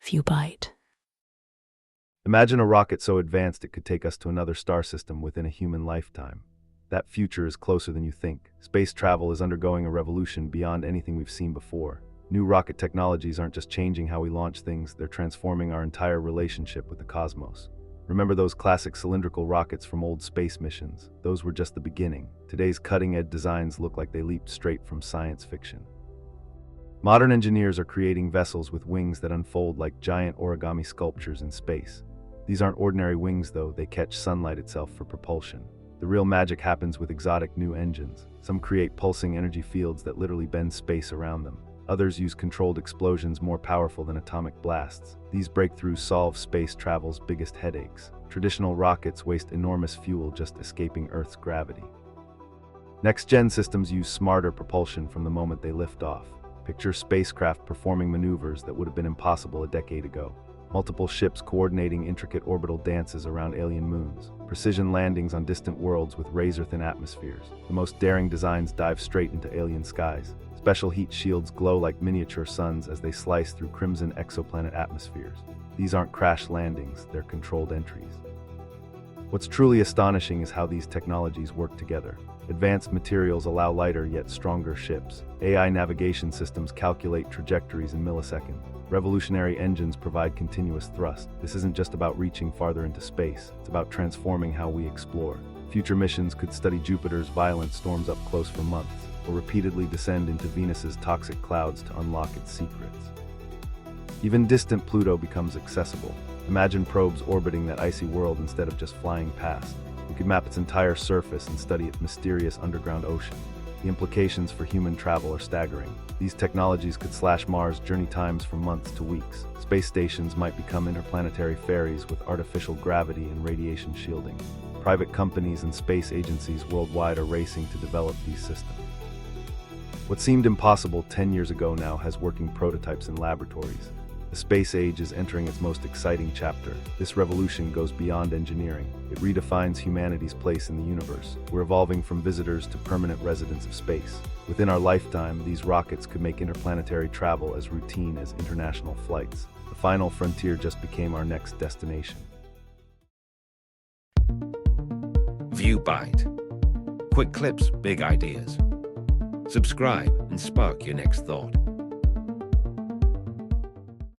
Viewbite. Imagine a rocket so advanced it could take us to another star system within a human lifetime. That future is closer than you think. Space travel is undergoing a revolution beyond anything we've seen before. New rocket technologies aren't just changing how we launch things, they're transforming our entire relationship with the cosmos. Remember those classic cylindrical rockets from old space missions? Those were just the beginning. Today's cutting-edge designs look like they leaped straight from science fiction. Modern engineers are creating vessels with wings that unfold like giant origami sculptures in space. These aren't ordinary wings though, they catch sunlight itself for propulsion. The real magic happens with exotic new engines. Some create pulsing energy fields that literally bend space around them. Others use controlled explosions more powerful than atomic blasts. These breakthroughs solve space travel's biggest headaches. Traditional rockets waste enormous fuel just escaping Earth's gravity. Next-gen systems use smarter propulsion from the moment they lift off. Picture spacecraft performing maneuvers that would have been impossible a decade ago. Multiple ships coordinating intricate orbital dances around alien moons. Precision landings on distant worlds with razor-thin atmospheres. The most daring designs dive straight into alien skies. Special heat shields glow like miniature suns as they slice through crimson exoplanet atmospheres. These aren't crash landings, they're controlled entries. What's truly astonishing is how these technologies work together. Advanced materials allow lighter yet stronger ships. AI navigation systems calculate trajectories in milliseconds. Revolutionary engines provide continuous thrust. This isn't just about reaching farther into space, it's about transforming how we explore. Future missions could study Jupiter's violent storms up close for months, or repeatedly descend into Venus's toxic clouds to unlock its secrets. Even distant Pluto becomes accessible. Imagine probes orbiting that icy world instead of just flying past. We could map its entire surface and study its mysterious underground ocean. The implications for human travel are staggering. These technologies could slash Mars' journey times from months to weeks. Space stations might become interplanetary ferries with artificial gravity and radiation shielding. Private companies and space agencies worldwide are racing to develop these systems. What seemed impossible 10 years ago now has working prototypes in laboratories. The space age is entering its most exciting chapter. This revolution goes beyond engineering. It redefines humanity's place in the universe. We're evolving from visitors to permanent residents of space. Within our lifetime, these rockets could make interplanetary travel as routine as international flights. The final frontier just became our next destination. Viewbite. Quick clips, big ideas. Subscribe and spark your next thought.